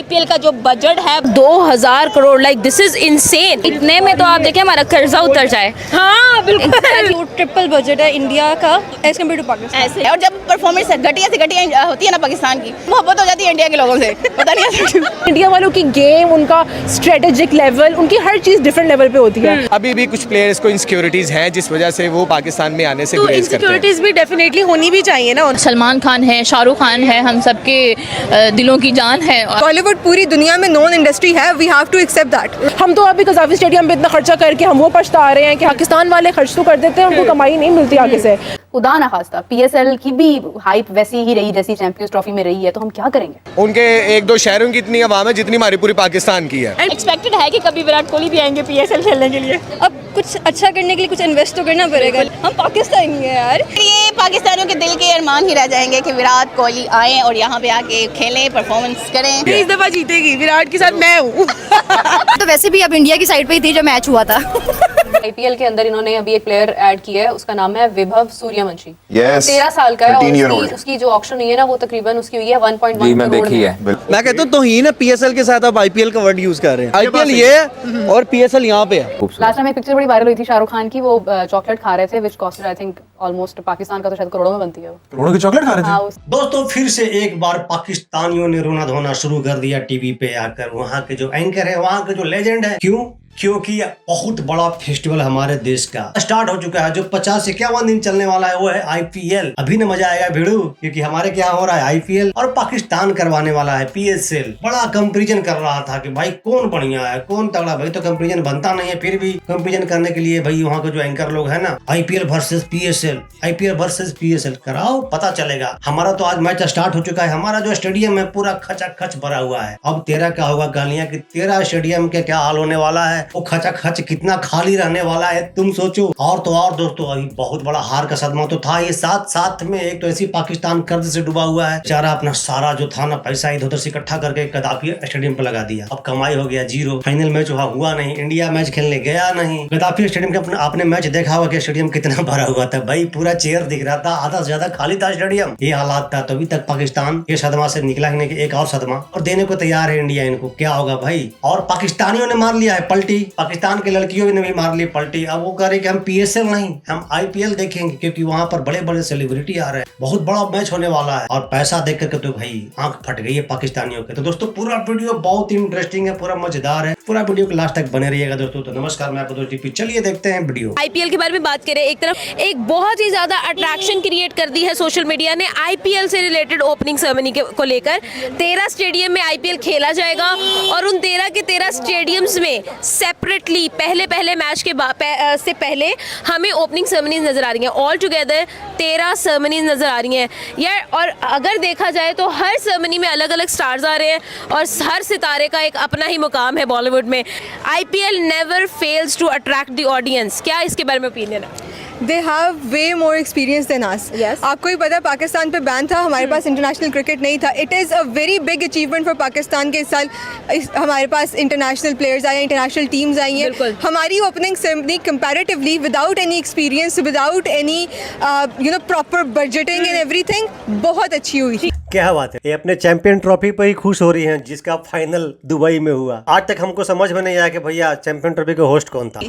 IPL का जो budget है 2000 crore, like this is insane. इतने में तो आप देखें हमारा कर्जा उतर जाए। हाँ बिल्कुल। ट्रिपल बजट है इंडिया का एज कम्पेयर टू पाकिस्तान। ऐसे और जब परफॉर्मेंस घटिया से घटिया होती है ना पाकिस्तान की, मोहब्बत हो जाती है इंडिया के लोगों से, पता नहीं ऐसा। इंडिया वालों की गेम, उनका स्ट्रेटेजिक लेवल, उनकी हर चीज डिफरेंट लेवल पे होती है। अभी भी कुछ प्लेयर्स को इनसिक्योरिटीज हैं जिस वजह से वो पाकिस्तान में आने से तो गुरेज करते हैं। इनसिक्योरिटीज भी डेफिनेटली होनी भी चाहिए ना। सलमान खान है, शाहरुख खान है, हम सबके दिलों की जान है। बॉलीवुड पूरी दुनिया में नॉन इंडस्ट्री है, we have to accept that. हम तो अभी कज़ाफ़ी स्टेडियम पे इतना खर्चा करके हम वो पछता रहे हैं कि पाकिस्तान वाले खर्च तो कर देते हैं, उनको कमाई नहीं मिलती आगे से। खुदा ना खास्ता पीएसएल की भी हाइप वैसी ही रही जैसी चैंपियंस ट्रॉफी में रही है, तो हम क्या करेंगे। उनके एक दो शहरों की इतनी आवाम है जितनी हमारी पूरी पाकिस्तान की है। एक्सपेक्टेड है कि कभी विराट कोहली भी आएंगे पीएसएल खेलने के लिए। अब कुछ अच्छा करने के लिए कुछ इन्वेस्ट तो करना पड़ेगा। हम पाकिस्तानी है यार। ये पाकिस्तानियों के दिल के अरमान ही रह जाएंगे कि विराट कोहली आए और यहाँ पे आके खेलें, परफॉर्मेंस करें। इस दफा जीतेगी विराट के साथ मैं हूँ। तो वैसे भी अब इंडिया की साइड पे ही थी जब मैच हुआ था। आईपीएल के अंदर इन्होंने अभी एक प्लेयर ऐड किया है, उसका नाम है विभव सूर्यवंशी। 13 साल का है और उसकी जो ऑक्शन हुई है ना वो तकरीबन उसकी हुई है 1.1 करोड़ में। मैं कहता हूँ तौहीन है पीएसएल के साथ, आप आईपीएल का वर्ड यूज कर रहे हैं। आईपीएल ये है और पीएसएल यहाँ पे है। लास्ट टाइम एक पिक्चर बड़ी वायरल हुई थी शाहरुख खान की, वो चॉकलेट खा रहे थे which costed I think almost, Pakistan का तो शायद करोड़ों में बनती है वो। करोड़ों की चॉकलेट खा रहे थे। दोस्तों फिर से एक बार पाकिस्तानियों ने रोना धोना शुरू कर दिया टीवी पे आकर। वहाँ के जो एंकर है, वहाँ के जो लेजेंड है, क्योंकि बहुत बड़ा फेस्टिवल हमारे देश का स्टार्ट हो चुका है, जो 50-51 दिन चलने वाला है, वो है आईपीएल। अभी न मजा आएगा भिड़ू, क्योंकि हमारे क्या हो रहा है आईपीएल और पाकिस्तान करवाने वाला है पीएसएल। बड़ा कंपैरिजन कर रहा था कि भाई कौन बढ़िया है कौन तगड़ा। भाई तो कंपैरिजन बनता नहीं है, फिर भी कंपैरिजन करने के लिए भाई वहाँ के जो एंकर लोग है ना, IPL versus PSL, IPL versus PSL कराओ, पता चलेगा। हमारा तो आज मैच स्टार्ट हो चुका है। हमारा जो स्टेडियम है पूरा खचाखच भरा हुआ है। अब तेरा क्या होगा गालियां कि तेरा स्टेडियम के क्या हाल होने वाला है, वो खचाखच कितना खाली रहने वाला है तुम सोचो। और तो और दोस्तों अभी बहुत बड़ा हार का सदमा तो था ये। साथ में एक तो ऐसी पाकिस्तान कर्ज से डूबा हुआ है बेचारा, अपना सारा जो था ना पैसा इधर उधर से इकट्ठा करके गद्दाफी स्टेडियम पे लगा दिया। अब कमाई हो गया जीरो। फाइनल मैच वहाँ हुआ नहीं, इंडिया मैच खेलने गया नहीं। गद्दाफी स्टेडियम के आपने मैच देखा हुआ कि स्टेडियम कितना भरा हुआ था भाई, पूरा चेयर दिख रहा था, आधा से ज्यादा खाली था स्टेडियम। ये हालात था। तो अभी तक पाकिस्तान ये सदमा से निकला ही नहीं, एक और सदमा और देने को तैयार है इंडिया। इनको क्या होगा भाई। और पाकिस्तानियों ने मार लिया है पलटी, पाकिस्तान के लड़कियों ने भी मार ली पलटी। अब वो कह रहे कि हम पीएसएल नहीं हम आईपीएल देखेंगे, क्योंकि वहाँ पर बड़े बड़े सेलिब्रिटी आ रहे हैं, बहुत बड़ा मैच होने वाला है। और पैसा देख करके तो भाई आंख फट गई है पाकिस्तानियों के। तो दोस्तों पूरा वीडियो बहुत इंटरेस्टिंग है, पूरा मजेदार है, पूरा वीडियो के लास्ट तक बने रहिएगा दोस्तों। तो नमस्कार, मैं आपको दोस्त टीपी, चलिए देखते हैं वीडियो। आईपीएल के बारे में बात करें, एक तरफ एक बहुत ही ज्यादा अट्रैक्शन क्रिएट कर दी है सोशल मीडिया ने आईपीएल से रिलेटेड ओपनिंग सेरेमनी को लेकर। 13 स्टेडियम में आईपीएल खेला जाएगा और उन 13 के 13 स्टेडियम्स में सेपरेटली पहले मैच के से पहले हमें ओपनिंग सेरेमनीज नजर आ रही हैं। ऑल टुगेदर 13 सेरेमनीज नजर आ रही हैं यार। और अगर देखा जाए तो हर सेरेमनी में अलग अलग स्टार्स आ रहे हैं और हर सितारे का एक अपना ही मुकाम है बॉलीवुड में। IPL never fails to attract the audience. क्या इसके बारे में ओपिनियन है? They have way more experience than us. Yes. आपको ही पता है पाकिस्तान पे बैन था, हमारे पास इंटरनेशनल क्रिकेट नहीं था। It is a very big achievement for Pakistan के इस साल हमारे पास इंटरनेशनल प्लेयर्स आए हैं, इंटरनेशनल टीम्स आई हैं। हमारी opening ceremony comparatively without any experience, without any proper budgeting and everything बहुत अच्छी हुई थी। क्या बात है, ये अपने चैंपियन ट्रॉफी पर ही खुश हो रही हैं जिसका फाइनल दुबई में हुआ। आज तक हमको समझ में नहीं आया कि भैया चैंपियन ट्रॉफी का होस्ट कौन था।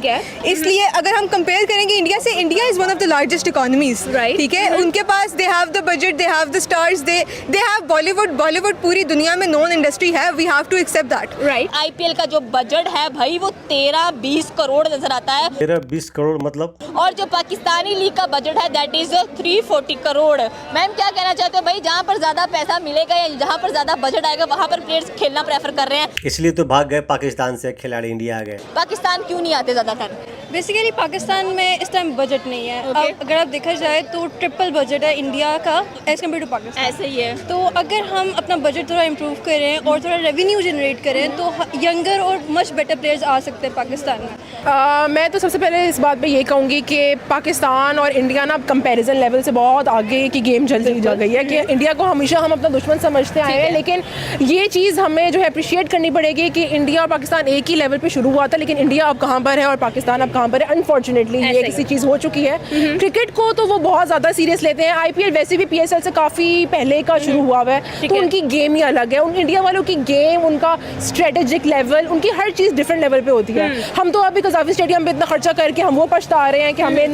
इसलिए अगर हम कंपेयर करेंगे इंडिया से, India is one of the largest economies, right? ठीक है, उनके पास they have the budget, they have the stars, they have Bollywood पूरी दुनिया में नॉन इंडस्ट्री है, we have to accept that, right? IPL का जो बजट है भाई वो 13-20 करोड़ नजर आता है। 13-20 करोड़ मतलब? और जो पाकिस्तानी लीग का बजट है दैट इज 340 करोड़। मैम क्या कहना चाहते हो भाई, जहाँ पर ज्यादा पैसा मिलेगा या जहाँ पर ज्यादा बजट आएगा वहाँ पर प्लेयर्स खेलना प्रेफर कर रहे हैं, इसलिए तो भाग गए पाकिस्तान से खिलाड़ी, इंडिया आ गए। पाकिस्तान क्यों नहीं आते ज्यादातर? बेसिकली पाकिस्तान में इस टाइम बजट नहीं है। अगर आप देखा जाए तो ट्रिपल बजट है इंडिया का एज कम्पेयर टू पाकिस्तान। ऐसे ही है। तो अगर हम अपना बजट थोड़ा इम्प्रूव करें और थोड़ा रेवेन्यू जनरेट करें तो यंगर और मच बेटर प्लेयर्स आ सकते हैं पाकिस्तान में। मैं तो सबसे पहले इस बात पे ये कहूँगी कि पाकिस्तान और इंडिया ना कंपैरिजन लेवल से बहुत आगे की गेम चलती जा गई है कि इंडिया को हमेशा हम अपना दुश्मन समझते आए हैं, लेकिन ये चीज़ हमें जो है अप्रिशिएट करनी पड़ेगी कि इंडिया और पाकिस्तान एक ही लेवल पे शुरू हुआ था, लेकिन इंडिया अब कहाँ पर है और पाकिस्तान अब कहाँ पर है। अनफॉर्चुनेटली ये किसी चीज़ हो चुकी है। क्रिकेट को तो वो बहुत ज़्यादा सीरियस लेते हैं। IPL वैसे भी PSL से काफ़ी पहले का शुरू हुआ हुआ है, तो उनकी गेम ही अलग है। उन इंडिया वालों की गेम, उनका स्ट्रेटेजिक लेवल, उनकी हर चीज़ डिफरेंट लेवल पे होती है। हम तो अभी कज़ाफ़ी स्टेडियम पे इतना खर्चा करके हम वो पछता रहे हैं कि हमें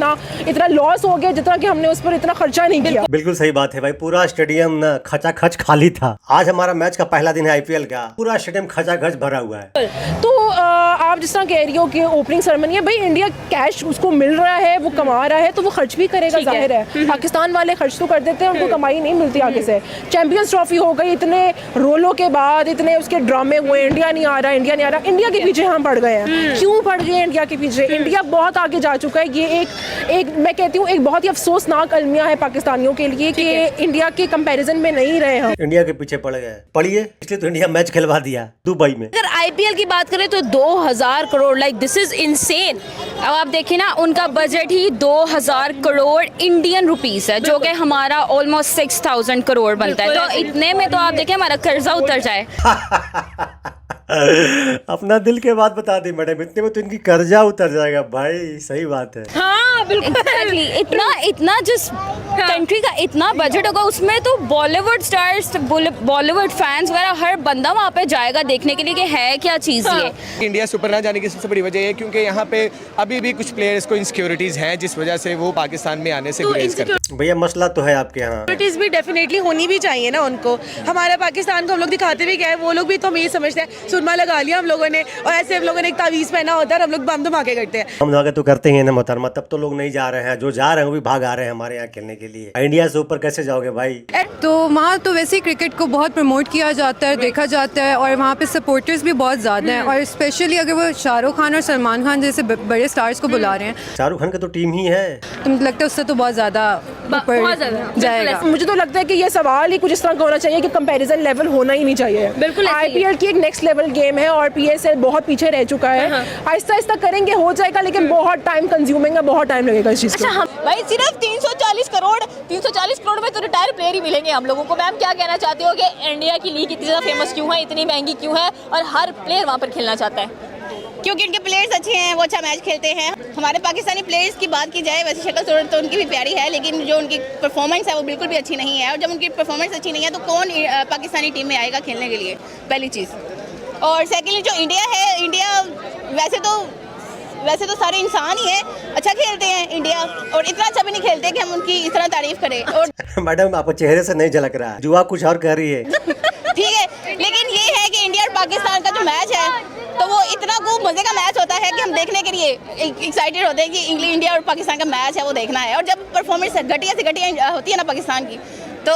इतना लॉस हो गया जितना कि हमने उस पर इतना खर्चा नहीं किया। बिल्कुल सही बात है भाई, पूरा स्टेडियम ना खचाखच खाली था। आज हमारा मैच का पहला दिन है IPL का, पूरा स्टेडियम खचाखच भरा हुआ है। तो आप जिस तरह कह रही हो कि ओपनिंग सेरेमनी है, भाई इंडिया कैश उसको मिल रहा है, वो कमा रहा है, तो वो खर्च भी करेगा, जाहिर है। पाकिस्तान वाले खर्च तो कर देते हैं, उनको कमाई नहीं मिलती आगे से। चैंपियंस ट्रॉफी हो गई, इतने रोलों के बाद इतने उसके ड्रामे हुए, इंडिया नहीं आ रहा, इंडिया नहीं आ रहा। इंडिया के पीछे हम पड़ गए हैं। क्यों पड़ गए इंडिया के पीछे? इंडिया बहुत आगे जा चुका है। ये एक मैं कहती हूँ एक बहुत ही अफसोसनाक अलमिया है पाकिस्तानियों के लिए कि इंडिया के कंपैरिजन में नहीं रहे हम। इंडिया के पीछे पड़ गए, पढ़िए, इसलिए तो इंडिया मैच खिलवा दिया दुबई में। अगर IPL की बात करें तो 2000 crore, like this is insane. अब आप देखिए ना, उनका बजट ही 2000 करोड़ इंडियन रुपीस है, जो कि हमारा ऑलमोस्ट 6000 करोड़ बनता है। तो इतने में तो आप देखिए हमारा कर्जा उतर जाए। अपना दिल के बात बता दी मैडम, इतने में तो इनकी कर्जा उतर जाएगा भाई। सही बात है। हाँ बिल्कुल। Exactly, इतना जिस कंट्री का इतना बजट होगा, उसमें तो बॉलीवुड स्टार्स, बॉलीवुड फैंस वगैरह हर बंदा वहाँ पे जाएगा देखने के लिए कि है क्या चीज़ ये। इंडिया सुपर ना जाने की सबसे बड़ी वजह है क्योंकि यहाँ पे अभी भी कुछ प्लेयर्स को इनसिक्योरिटीज़ हैं, जिस वजह से वो पाकिस्तान में आने से गुरेज करते हैं। भैया मसला तो है आपके यहाँ। सिक्योरिटीज भी डेफिनेटली होनी भी चाहिए ना उनको। हमारा पाकिस्तान को हम लोग दिखाते भी क्या है, वो लोग भी तो हम ये समझते हैं सुरमा लगा लिया हम लोगों ने, और ऐसे हम लोगों ने एक तावीज़ पहना होता है, हम लोग बम धमाके करते हैं। हम धमाके तो करते हैं ना मोहतरमा, तब तो लोग नहीं जा रहे हैं। जो जा रहे हैं वो भी भाग आ रहे हैं हमारे यहाँ खेलने के लिए। इंडिया से ऊपर कैसे जाओगे भाई? तो वहाँ तो वैसे ही क्रिकेट को बहुत प्रमोट किया जाता है, देखा जाता है, और वहाँ पे सपोर्टर्स भी बहुत ज़्यादा हैं। और स्पेशली अगर वो शाहरुख खान और सलमान खान जैसे बड़े स्टार्स को बुला रहे हैं, शाहरुख खान की तो टीम ही है, तो मुझे लगता है उससे तो बहुत ज़्यादा जाएगा। मुझे तो लगता है कि ये सवाल ही कुछ इस तरह का होना चाहिए कि कंपैरिजन लेवल होना ही नहीं चाहिए। बिल्कुल IPL की एक नेक्स्ट लेवल गेम है और PSL बहुत पीछे रह चुका है। आहिस्ता आहिस्ता करेंगे, हो जाएगा, लेकिन बहुत टाइम कंज्यूमिंग है, बहुत टाइम लगेगा इस चीज़ को। भाई सिर्फ 340 करोड़ में तो रिटायर प्लेयर ही मिलेंगे हम लोगों को। मैम क्या कहना चाहते हो कि इंडिया की लीग इतनी ज़्यादा फेमस क्यों है, इतनी महंगी क्यों है, और हर प्लेयर वहाँ पर खेलना चाहता है? क्योंकि इनके प्लेयर्स अच्छे हैं, वो अच्छा मैच खेलते हैं। हमारे पाकिस्तानी प्लेयर्स की बात की जाए, वैसे शक्ल सूरत तो उनकी भी प्यारी है, लेकिन जो उनकी परफॉर्मेंस है वो बिल्कुल भी अच्छी नहीं है। और जब उनकी परफॉर्मेंस अच्छी नहीं है तो कौन पाकिस्तानी टीम में आएगा खेलने के लिए, पहली चीज़। और सेकेंडली जो इंडिया है, इंडिया वैसे तो सारे इंसान ही हैं, अच्छा खेलते हैं इंडिया, और इतना अच्छा भी नहीं खेलते कि हम उनकी इस तरह तारीफ करें। और मैडम आपको चेहरे से नहीं झलक रहा है, जुआ कुछ और कह रही है। ठीक है, लेकिन ये है कि इंडिया और पाकिस्तान का जो मैच है तो वो इतना खूब मजे का मैच होता है कि हम देखने के लिए एक्साइटेड होते हैं कि इंडिया और पाकिस्तान का मैच है वो देखना है। और जब परफॉर्मेंस घटिया से घटिया होती है ना पाकिस्तान की, तो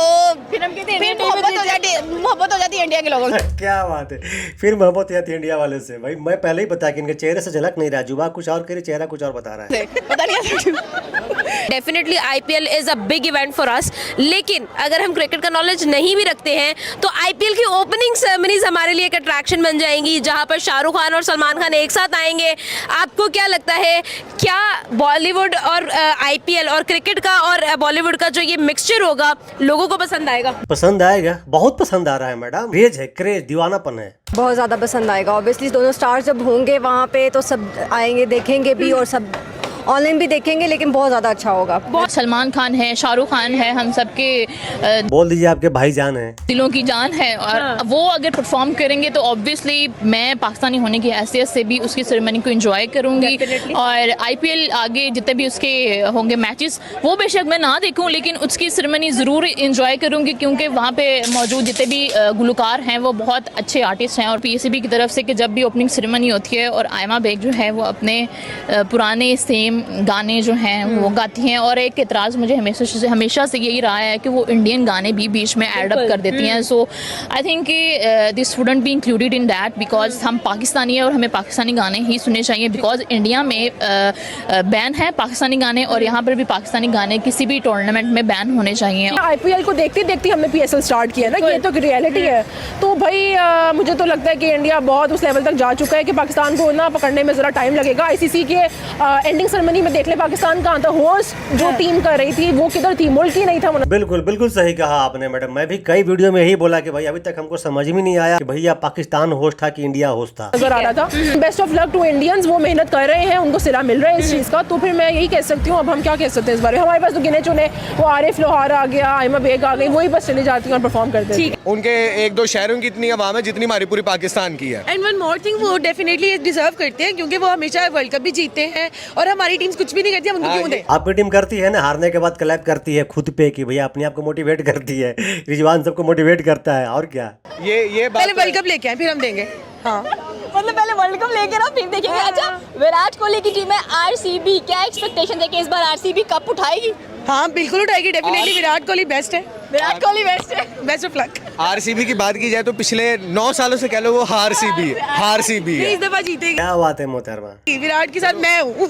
फिर हम कहते हैं मोहब्बत हो जाती है इंडिया के लोगों से। क्या बात है, फिर मोहब्बत हो जाती है इंडिया वाले से। भाई मैं पहले ही बताया कि इनके चेहरे से झलक नहीं रहा, जुबा कुछ और करे, चेहरा कुछ और बता रहा है। पता नहीं। Definitely IPL is a big event for us, लेकिन अगर हम क्रिकेट का नॉलेज नहीं भी रखते हैं तो IPL की ओपनिंग सेरेमनीज हमारे लिए एक अट्रैक्शन बन जाएंगी, जहां पर शाहरुख खान और सलमान खान एक साथ आएंगे। आपको क्या लगता है, क्या बॉलीवुड और IPL और क्रिकेट का और बॉलीवुड का जो ये मिक्सचर होगा लोगों को पसंद आएगा? पसंद आएगा, बहुत पसंद आ रहा है मैडम। क्रेज है, क्रेज, दीवानापन है, बहुत ज़्यादा पसंद आएगा। ऑब्वियसली दोनों स्टार्स जब होंगे वहाँ पे तो सब आएंगे, देखेंगे भी, और सब ऑनलाइन भी देखेंगे, लेकिन बहुत ज़्यादा अच्छा होगा। सलमान खान है, शाहरुख खान है, हम सबके बोल दीजिए आपके भाईजान है, दिलों की जान है। और वो अगर परफॉर्म करेंगे तो ऑब्वियसली मैं पाकिस्तानी होने की हैसियत से भी उसकी सेरेमनी को एंजॉय करूंगी। और IPL आगे जितने भी उसके होंगे मैचेस, वो बेशक मैं ना देखूं, लेकिन उसकी सेरेमनी ज़रूर एंजॉय करूंगी, क्योंकि वहाँ पे मौजूद जितने भी गुलकार हैं वो बहुत अच्छे आर्टिस्ट हैं। और PSB की तरफ से कि जब भी ओपनिंग सेरेमनी होती है और आयमा बेग जो है वो अपने पुराने सेम सेम गाने जो हैं वो गाती हैं, और एक एतराज़ मुझे हमेशा से यही रहा है कि वो इंडियन गाने भी बीच में ऐड अप कर देती हैं। सो आई थिंक कि this wouldn't be included in that, because हम पाकिस्तानी हैं और हमें पाकिस्तानी गाने ही सुनने चाहिए, बिकॉज इंडिया में बैन है पाकिस्तानी गाने, और यहाँ पर भी पाकिस्तानी गाने किसी भी टूर्नामेंट में बैन होने चाहिए। IPL को देखते देखते हमने PSL स्टार्ट किया ना, ये तो रियलिटी है। तो भाई मुझे तो लगता है कि इंडिया बहुत उस लेवल तक जा चुका है कि पाकिस्तान को ना पकड़ने में ज़रा टाइम लगेगा। ICC के एंडिंग सेरेमनी में देख ले पाकिस्तान कहाँ था, होस्ट जो टीम कर रही थी वो किधर थी, मुल्क ही नहीं था। बिल्कुल सही कहा आपने मैडम। मैं भी कई वीडियो में यही बोला कि भाई अभी तक हमको समझ में नहीं आया कि भैया पाकिस्तान होस्ट था कि इंडिया होस्ट था। नजर आ रहा था। Best of luck to Indians, वो मेहनत कर रहे हैं, उनको सिला मिल रहा है इस चीज़ का। तो फिर मैं यही कह सकती हूँ, अब हम क्या कह सकते हैं इस बारे में। हमारे पास तो गिने चुने, वो आरिफ लोहार आ गया, आयमा बेग आ गई, वही बस चली जाती है और परफॉर्म करते हैं। उनके एक दो शहरों की इतनी आवाम है जितनी हमारी पूरी पाकिस्तान की है। एंड वन मोर थिंग, वो डेफिनेटली डिजर्व करते हैं क्योंकि वो हमेशा वर्ल्ड कप भी जीतते हैं और हमारी टीम्स कुछ भी नहीं करती, हम उनको क्यों दें। आपकी टीम करती है ना, हारने के बाद क्लैप करती है खुद पे कि भैया अपने आप को मोटिवेट करती है, रिजवान सबको मोटिवेट करता है, और क्या। ये पहले वर्ल्ड कप लेके आए फिर हम देंगे। हाँ, मतलब पहले वर्ल्ड कप लेके ना फिर देखेंगे। अच्छा, विराट कोहली की टीम है RCB, क्या एक्सपेक्टेशन है कि इस बार RCB कप उठाएगी? हाँ बिल्कुल उठाएगी, डेफिनेटली। विराट कोहली बेस्ट है, विराट कोहली बेस्ट है, बेस्ट ऑफ लक। RCB की बात की जाए तो पिछले 9 सालों से कह लो वो RCB है। इस दफा जीतेगी। क्या बात है मोहतरमा, विराट के साथ मैं हूँ।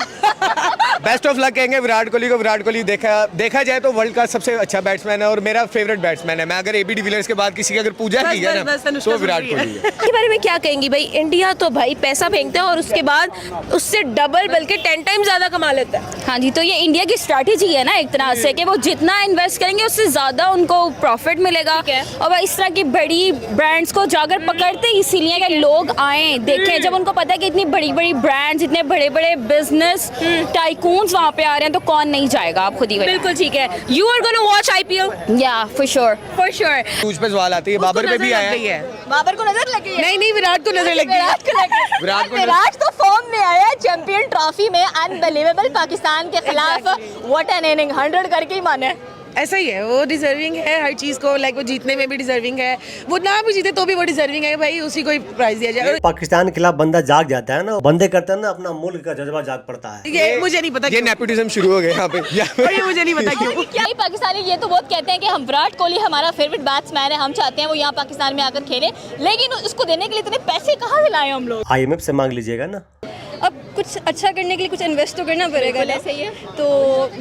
बेस्ट ऑफ लक कहेंगे विराट कोहली को। विराट कोहली देखा जाए तो वर्ल्ड का सबसे अच्छा बैट्समैन है और मेरा फेवरेट बैट्समैन है। मैं अगर AB डिविलियर्स के बाद किसी की अगर पूजा की है ना तो विराट कोहली है। इसके बारे में क्या कहेंगी भाई? इंडिया तो भाई पैसा फेंकता है और उसके बाद उससे डबल बल्कि 10 टाइम ज्यादा कमा लेता है। हाँ जी, तो ये इंडिया की स्ट्रैटेजी है ना एक तरह से, कि वो जितना इन्वेस्ट करेंगे उससे ज़्यादा उनको प्रॉफिट मिलेगा। और इस तरह की बड़ी ब्रांड्स को जाकर पकड़ते इसीलिए कि लोग आए देखें। जब उनको पता है कि इतनी बड़ी बड़ी ब्रांड्स, इतने बड़े बड़े बिजनेस टाइकून्स वहाँ पे आ रहे हैं, तो कौन नहीं जाएगा? आप खुद ही बिल्कुल ठीक है। You are gonna watch IPL? Yeah for sure. तुझ पे सवाल आती है, बाबर पे भी आया है। बाबर को नजर लगी है? नहीं, विराट को नजर लगी है। विराट तो फॉर्म में आया है चैंपियन ट्रॉफी में, अनबिलीवेबल, पाकिस्तान के खिलाफ व्हाट एन इनिंग, 100 करके ही माने। ऐसा ही है, वो डिजर्विंग है हर चीज को। लाइक वो जीतने में भी डिजर्विंग है, वो ना भी जीते तो भी वो डिजर्विंग है भाई, उसी को ही प्राइज दिया जाए। पाकिस्तान के खिलाफ बंदा जाग जाता है ना, बंदे करते हैं ना, अपना मुल्क का जज्बा जाग पड़ता है। ये मुझे नहीं पता, ये नेपोटिज्म शुरू हो गया यहाँ पे। ये मुझे नहीं पता क्यों। क्या ही पाकिस्तानी ये तो बहुत कहते हैं कि हम विराट कोहली हमारा फेवरेट बैट्समैन है, हम चाहते हैं वो यहाँ पाकिस्तान में आकर खेले, लेकिन उसको देने के लिए इतने पैसे कहाँ से लाए हम लोग? IMF से मांग लीजिएगा ना। अब कुछ अच्छा करने के लिए कुछ इन्वेस्ट तो करना पड़ेगा ना। सही है। तो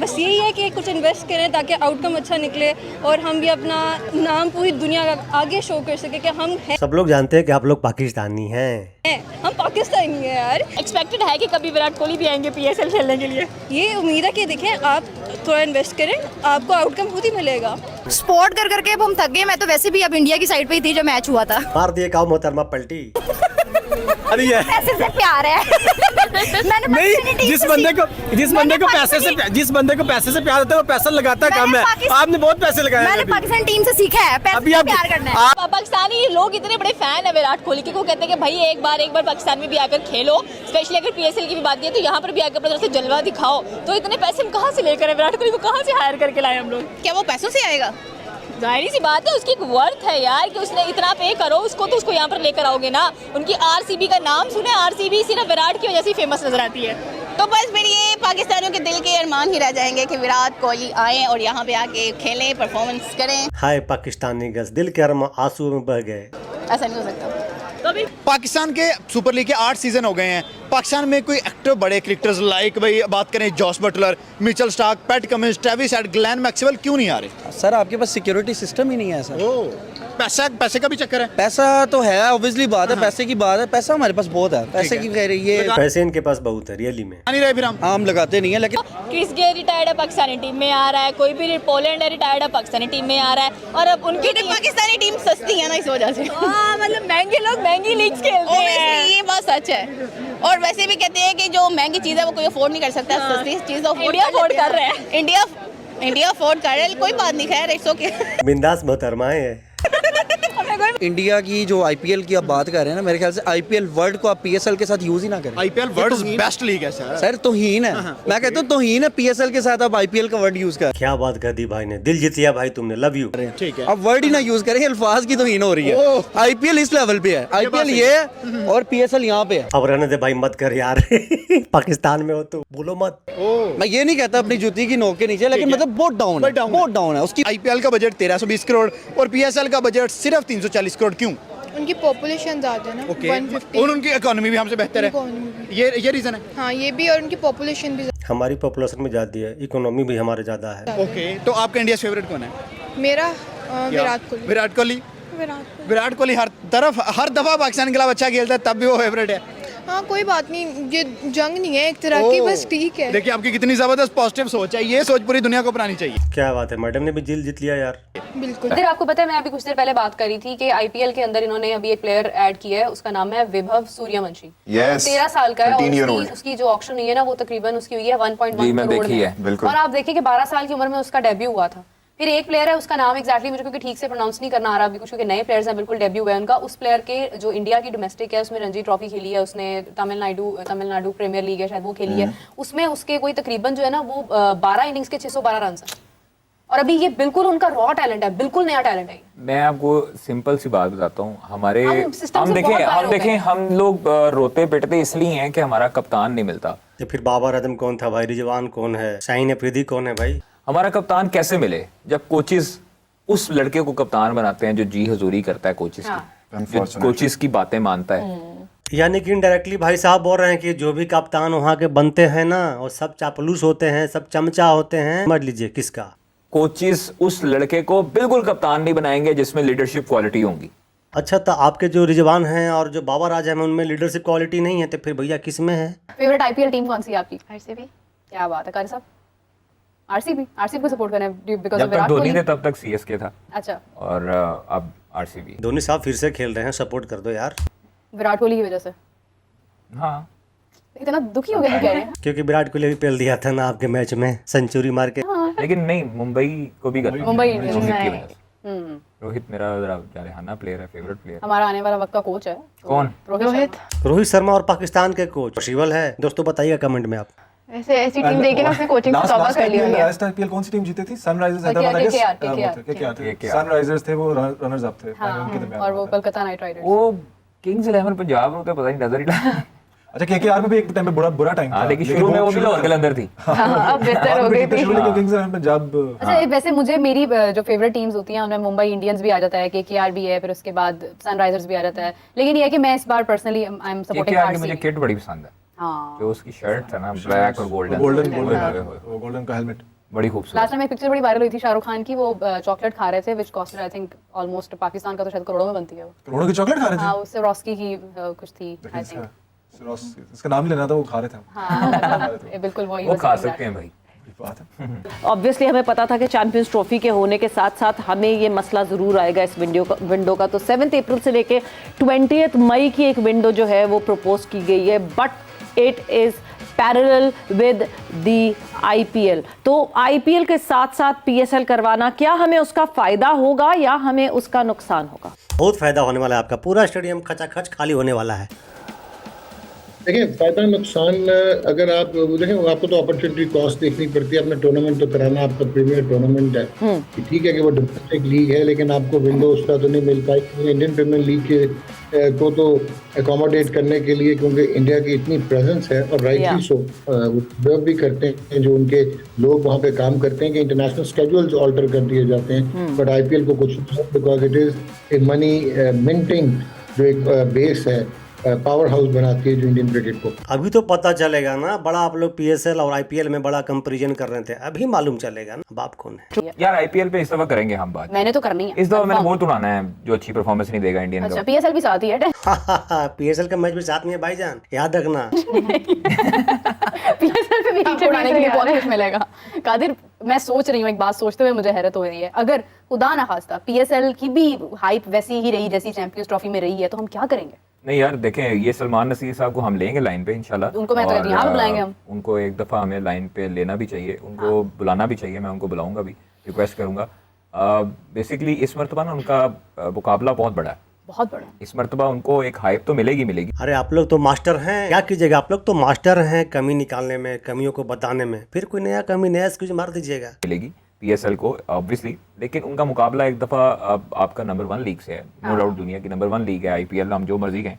बस यही है कि कुछ इन्वेस्ट करें ताकि आउटकम अच्छा निकले और हम भी अपना नाम पूरी दुनिया का आगे शो कर सके कि हम हैं। सब लोग जानते हैं कि आप लोग पाकिस्तानी हैं। हम पाकिस्तानी हैं यार। एक्सपेक्टेड है कि कभी विराट कोहली भी आएंगे PSL खेलने के लिए? ये उम्मीद है कि देखें, आप थोड़ा इन्वेस्ट करें, आपको आउटकम खुद ही मिलेगा। स्पोर्ट कर करके अब हम थक गए। मैं तो वैसे भी अब इंडिया की साइड पे ही थी जब मैच हुआ था। मार दिए का मोहतरमा पलटी। अरे पैसे से प्यार है। नहीं, जिस बंदे को पैसे से प्यार होता है वो पैसा लगाता कम है। आपने बहुत पैसे लगाए। मैंने पाकिस्तान टीम से सीखा है पैसे से प्यार करना है। पाकिस्तानी लोग इतने बड़े फैन है विराट कोहली के, को कहते हैं कि भाई एक बार पाकिस्तान में भी आकर खेलो, स्पेशली अगर PSL की भी बात की है तो यहाँ पर भी आकर अपनी तरफ से जलवा दिखाओ। तो इतने पैसे हम कहाँ से लेकर विराट कोहली को कहाँ से हायर करके लाए हम लोग? क्या वो पैसों से आएगा? जाहिर सी बात है, उसकी एक वर्थ है यार कि उसने इतना पे करो उसको, तो उसको यहाँ पर लेकर आओगे ना। उनकी RCB का नाम सुने, RCB सिर्फ विराट की वजह से फेमस नजर आती है। तो बस फिर ये पाकिस्तानियों के दिल के अरमान ही रह जाएंगे कि विराट कोहली आए और यहाँ पे आके खेलें, परफॉर्मेंस करें। हाय पाकिस्तानी गज, दिल के अरमान आंसू में बह गए। ऐसा नहीं हो सकता। पाकिस्तान के सुपर लीग के 8 सीजन हो गए हैं। पाकिस्तान में कोई एक्टर बड़े क्रिकेटर्स लाइक भाई बात करें Jos Buttler, Mitchell Starc, Pat Cummins, Travis Head, Glenn Maxwell क्यों नहीं आ रहे? सर आपके पास सिक्योरिटी सिस्टम ही नहीं है सर। पैसे का भी चक्कर है। पैसा तो है, ऑब्वियसली बात है, पैसे की बात है। पैसा हमारे पास बहुत है, पैसे की कह रही है। पैसे इनके पास बहुत है रियली में। नहीं रहे फिर हम लगाते नहीं है। लेकिन क्रिस गेल रिटायर्ड है, पाकिस्तानी टीम में आ रहा है। कोई भी पोलैंड है रिटायर्ड है, पाकिस्तानी टीम में आ रहा है। और अब उनकी पाकिस्तानी टीम सस्ती है ना, इस वजह से। मतलब महंगे लोग महंगी लीग्स खेलते हैं, ये बात सच है। और वैसे भी कहते हैं कि जो महंगी चीज है वो कोई अफोर्ड नहीं कर सकता, सस्ती चीज अफोर्ड कर रहे हैं। इंडिया अफोर्ड कर रहा है, कोई बात नहीं, खैर इट्स ओके। बिंदास मोहतरमा है। इंडिया की जो आईपीएल की आप बात कर रहे हैं ना, मेरे ख्याल से आईपीएल वर्ल्ड को आप पीएसएल के साथ यूज ही ना करें। आईपीएल वर्ल्ड बेस्ट लीग है सर। सर तौहीन है, मैं कहता हूँ तौहीन है पीएसएल के साथ आप आईपीएल का वर्ड यूज कर। क्या बात कर दी भाई ने, दिल जीत लिया भाई तुमने, लव यू। ठीक है, अब वर्ड ही ना यूज करें, अल्फाज की तौहीन हो रही है। आईपीएल इस लेवल पे है, आईपीएल ये है और पीएसएल यहाँ पे है। अब रहने दे भाई, मत कर यार पाकिस्तान में हो तो बोलो मत। मैं ये नहीं कहता अपनी जूती की नोक के नीचे, लेकिन मतलब बहुत डाउन है, बहुत डाउन है उसकी। आईपीएल का बजट 1320 करोड़ और पीएसएल का बजट सिर्फ 340 करोड़। क्यों? उनकी पॉपुलेशन ज़्यादा है ना, 150। और उनकी इकोनॉमी भी हमसे बेहतर है, ये रीजन है। हाँ ये भी, और उनकी पॉपुलेशन भी। हमारी पॉपुलेशन में ज़्यादा है, इकोनॉमी भी हमारे ज़्यादा है। ओके, तो आपका इंडिया फेवरेट कौन है? मेरा विराट कोहली। विराट कोहली। विराट कोहली हर दफा पाकिस्तान के खिलाफ अच्छा खेलता है, तब भी वो फेवरेट है। हाँ कोई बात नहीं, ये जंग नहीं है एक तरह की, बस ठीक है। देखिए आपकी कितनी जबरदस्त पॉजिटिव सोच है, ये सोच पूरी दुनिया को अपनानी चाहिए। क्या बात है, मैडम ने भी दिल जीत लिया यार। बिल्कुल। फिर आपको पता है, मैं अभी कुछ देर पहले बात करी थी कि आईपीएल के अंदर इन्होंने अभी एक प्लेयर ऐड किया है, उसका नाम है विभव सूर्यवंशी। 13 साल का है और उसकी जो ऑक्शन हुई है ना, वो तकरीबन उसकी हुई है 1.1 करोड़ में। और आप देखिए कि 12 साल की उम्र में उसका डेब्यू हुआ था। फिर एक प्लेयर है, उसका नाम एग्जैक्टली मुझे क्योंकि ठीक से प्रोनाउंस नहीं करना आ रहा अभी कुछ, क्योंकि नए प्लेयर्स हैं, बिल्कुल डेब्यू है उनका। उस प्लेयर के जो इंडिया की डोमेस्टिक है उसमें रणजी ट्रॉफी खेली है उसने, तमिलनाडु प्रीमियर लीग है शायद वो खेली है, उसमें उसके कोई तकरीबन जो है ना वो 12 इनिंग्स के 612 रन है। और अभी ये बिल्कुल उनका रॉ टैलेंट है, बिल्कुल नया टैलेंट है। मैं आपको सिंपल सी बात बताता हूँ, हमारे हम देखें हम लोग रोते पिटते इसलिए हैं कि हमारा कप्तान नहीं मिलता। तो फिर बाबर आजम कौन था भाई, रिजवान कौन है, शाहीन अफरीदी कौन है भाई? हमारा कप्तान कैसे मिले? जब कोचिज उस लड़के को कप्तान बनाते हैं जो जी हजूरी करता है कोचिज की, कोचिज की बातें मानता है। यानी कि इनडायरेक्टली भाई साहब बोल रहे हैं कि जो भी कप्तान वहाँ के बनते हैं ना, और सब चापलूस होते हैं, सब चमचा होते हैं। समझ लीजिए किसका। कोचिज उस लड़के को बिल्कुल कप्तान नहीं बनाएंगे जिसमें लीडरशिप क्वालिटी होंगी। अच्छा, तो आपके जो रिजवान हैं और जो बाबर आजम है उनमें लीडरशिप क्वालिटी नहीं है, तो फिर भैया किस में है? फेवरेट आईपीएल टीम कौन सी है आपकी? आरसीबी। क्या बात है कारी साहब, आरसीबी को सपोर्ट करना है बिकॉज़ ऑफ विराट कोहली। धोनी थे तब तक सीएसके था। अच्छा, और अब आरसीबी। धोनी साहब फिर से खेल रहे हैं, सपोर्ट कर दो यार। विराट कोहली की वजह से? हाँ। इतना दुखी हो गया कह रहे हैं? क्योंकि विराट कोहली भी पेल दिया था ना आपके मैच में, सेंचुरी मार के। लेकिन नहीं, मुंबई को भी करना। मुंबई रोहित मेरा जारहाना प्लेयर है, फेवरेट प्लेयर। हमारा आने वाला वक्त का कोच है। कौन? रोहित शर्मा और पाकिस्तान के कोच पॉसिबल है? दोस्तों बताइएगा कमेंट में आप। ऐसे ऐसी टीम देके ना उसने कोचिंग से तौबा कर लिया। लास्ट आईपीएल कौन सी टीम जीती थी? सनराइजर्स हैदराबाद। सनराइजर्स थे, वो रनर्स अप थे उनके दरमियान। और वो कोलकाता नाइट राइडर्स। वो किंग्स 11 पंजाब होता पता नहीं, नजर ही लगा। अच्छा, केकेआर में भी एक टाइम पे बुरा टाइम था, लेकिन शुरू में वो भी लाहौर के अंदर थी। अब बेहतर हो गई थी। किंग्स 11 पंजाब। अच्छा, वैसे मुझे मेरी जो फेवरेट टीम्स होती हैं उनमें मुंबई इंडियंस भी आ जाता है, केकेआर भी है, फिर उसके बाद सनराइजर्स भी आ जाता है। लेकिन ये है कि मैं इस बार personally I am supporting RCB. मुझे किट बड़ी पसंद है। हाँ, जो उसकी शर्ट था ना, ब्लैक और गोल्डन का हेलमेट बड़ी खूबसूरत। लास्ट टाइम एक पिक्चर बड़ी वायरल हुई थी शाहरुख खान की, वो चॉकलेट खा रहे थे which costed I think almost Pakistan का तो शायद करोड़ों में बनती है वो। करोड़ों की चॉकलेट खा रहे थे? हाँ, उससे रॉस्की की कुछ थी आई थिंक। इसका नाम ही लेना था, वो खा रहे थे। हाँ, बिल्कुल वही। वो खा सकते हैं भाई। ऑब्वियसली हमें पता था कि चैंपियंस ट्रॉफी के होने के साथ साथ हमें ये मसला ज़रूर आएगा इस विंडो का। तो 7 अप्रैल से लेके 20 मई की एक विंडो जो है वो प्रपोज की गई है, but it is parallel with the IPL. तो आईपीएल के साथ साथ पीएसएल करवाना, क्या हमें उसका फ़ायदा होगा या हमें उसका नुकसान होगा? बहुत फायदा होने वाला है आपका, पूरा स्टेडियम खचाखच खाली होने वाला है। देखिए, फायदा नुकसान अगर आप देखें, आपको तो अपॉर्चुनिटी कॉस्ट देखनी पड़ती है। अपना टूर्नामेंट तो कराना, आपका प्रीमियर टूर्नामेंट है, ठीक है कि वो डोमेस्टिक लीग है, लेकिन आपको विंडो उसका तो नहीं मिल पाई। इंडियन प्रीमियर लीग के को तो अकोमोडेट करने के लिए, क्योंकि इंडिया की इतनी प्रेजेंस है और राइटली सो वो भी करते हैं जो उनके लोग वहाँ पे काम करते हैं कि इंटरनेशनल स्केड्यूल्स ऑल्टर कर दिए जाते हैं। बट आईपीएल को कुछ because it is a money minting जो एक बेस है, पावर हाउस बनाती है जो इंडियन क्रिकेट को। अभी तो पता चलेगा ना, बड़ा आप लोग पीएसएल और आईपीएल में बड़ा कंपैरिजन कर रहे थे, अभी मालूम चलेगा ना बाप कौन है। यार आईपीएल पे इस दफा करेंगे हम बात। मैंने तो करनी है इस दफा, मैंने बहुत उड़ाना है जो अच्छी परफॉर्मेंस नहीं देगा इंडियन का। अच्छा, पीएसएल भी साथ ही है। पीएसएल का मैच भी साथ में है भाईजान, याद रखना। पीएसएल पे भी उड़ाने के लिए बहुत कुछ मिलेगा। कादिर, मैं सोच रही हूँ, एक बात सोचते हुए मुझे हैरत हो रही है, अगर खुदा ना खास्ता पीएसएल की भी हाइप वैसी ही रही जैसी चैंपियंस ट्रॉफी में रही है, तो हम क्या करेंगे? नहीं यार देखें, ये सलमान नसीर साहब को हम लेंगे लाइन पे इंशाल्लाह। उनको मैं तो यहाँ पे बुलाएंगे हम। उनको एक दफ़ा हमें लाइन पे लेना भी चाहिए, उनको बुलाना भी चाहिए। मैं उनको बुलाऊंगा भी, रिक्वेस्ट करूंगा। बेसिकली इस मरतबा ना उनका मुकाबला बहुत बड़ा है बहुत बड़ा। इस मर्तबा उनको एक हाइप तो मिलेगी। अरे आप लोग तो मास्टर हैं, क्या कीजिएगा, आप लोग तो मास्टर हैं कमी निकालने में, कमियों को बताने में, फिर कोई नया कमी नया एक्सक्यूज मार दीजिएगा। मिलेगी PSL को ऑब्वियसली, लेकिन उनका मुकाबला एक दफ़ा अब आपका नंबर 1 लीग से है। नो डाउट दुनिया की नंबर 1 लीग है IPL, हम जो मर्जी कहें।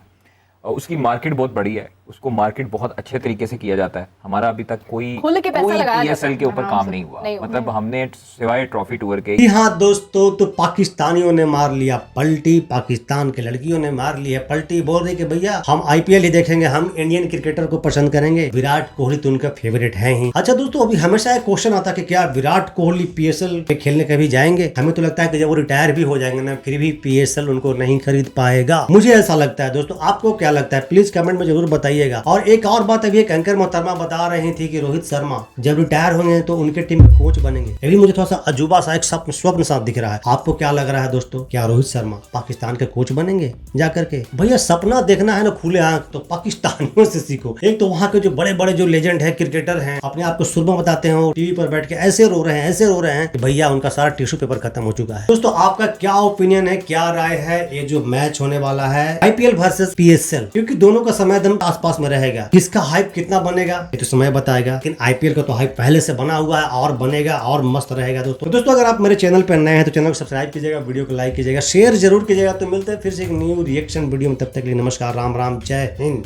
उसकी मार्केट बहुत बड़ी है, उसको मार्केट बहुत अच्छे तरीके से किया जाता है। हमारा अभी तक कोई PSL के ऊपर काम नहीं हुआ, मतलब हमने सिवाय ट्रॉफी टूर के। जी हाँ दोस्तों, तो पाकिस्तानियों ने मार लिया पलटी, पाकिस्तान के लड़कियों ने मार लिया पलटी। बोल रही कि भैया हम IPL ही देखेंगे, हम इंडियन क्रिकेटर को पसंद करेंगे, विराट कोहली तो उनका फेवरेट है ही। अच्छा दोस्तों, अभी हमेशा एक क्वेश्चन आता है कि क्या विराट कोहली PSL पे खेलने कभी जाएंगे? हमें तो लगता है कि जब वो रिटायर भी हो जाएंगे ना, फिर भी PSL उनको नहीं खरीद पाएगा, मुझे ऐसा लगता है। दोस्तों आपको क्या लगता है, प्लीज कमेंट में जरूर बताइएगा। और एक और बात, अभी एक एंकर मोहतरमा बता रही थी कि रोहित शर्मा जब रिटायर होंगे तो उनके टीम के कोच बनेंगे। ये भी मुझे थोड़ा सा अजूबा सा एक स्वप्न सा दिख रहा है। आपको क्या लग रहा है दोस्तों, क्या रोहित शर्मा पाकिस्तान के कोच बनेंगे जाकर के? भैया सपना देखना है ना खुले आंख, तो पाकिस्तानियों से सीखो। एक तो वहाँ के जो बड़े बड़े जो लेजेंड है, क्रिकेटर हैं, अपने आप को सुरमा बताते हैं, टीवी पर बैठ के ऐसे रो रहे हैं कि भैया उनका सारा टिश्यू पेपर खत्म हो चुका है। दोस्तों आपका क्या ओपिनियन है, क्या राय है, ये जो मैच होने वाला है IPL वर्सेस PSL, क्योंकि दोनों का समय आसपास में रहेगा, किसका हाइप कितना बनेगा ये तो समय बताएगा, लेकिन IPL का तो हाइप पहले से बना हुआ है और बनेगा और मस्त रहेगा। दोस्तों अगर आप मेरे चैनल पर नए हैं तो चैनल को सब्सक्राइब कीजिएगा, वीडियो को लाइक कीजिएगा, शेयर जरूर कीजिएगा। तो मिलते हैं फिर से एक न्यू रिएक्शन वीडियो में, तब तक के लिए नमस्कार, राम राम, जय हिंद।